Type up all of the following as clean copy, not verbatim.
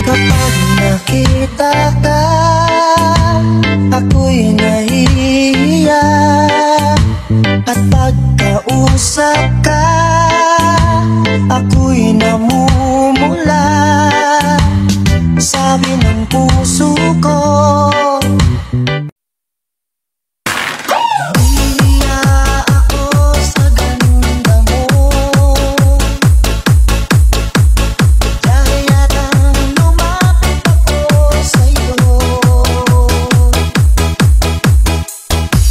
Kapag nakita ka, ako'y nahihiya. At pagkausap ka, ako'y namumula. Sabi ng puso ko, nahihiya ako sa ganda mo. Dahil yatang lumapit ako sa'yo.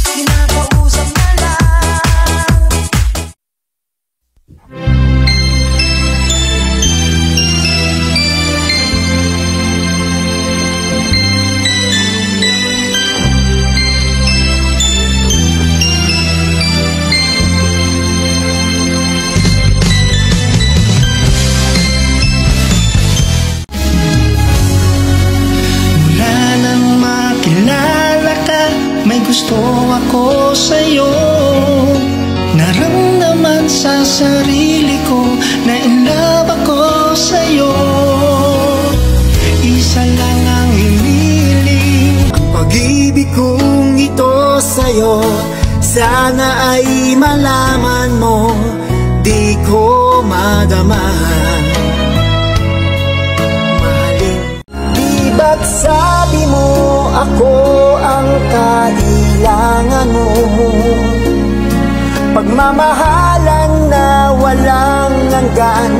Kinakausap na lang. Mula nang makilala ka, may gusto ako sa'yo. Naramdaman sa sarili ko na in love ako sa'yo. Isa lang ang hiniling, ang pag-ibig kong ito sa'yo. Sana ay malaman mo, di ko madama. Di ba't sabi mo ako ang kailangan mo? Pagmamahalan na walang hanggan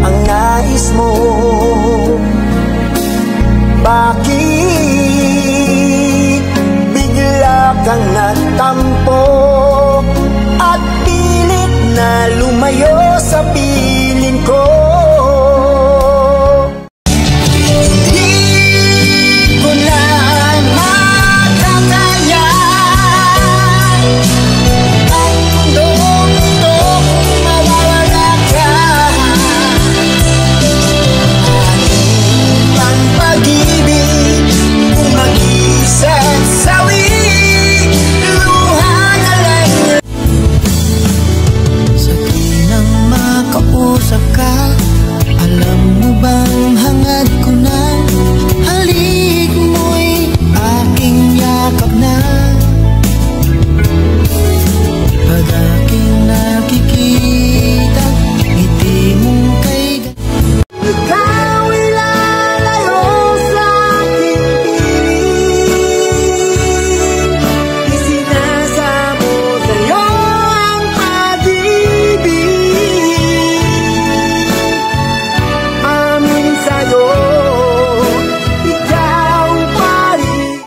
ang nais mo. Bakit bigla kang nagtampo at pilit na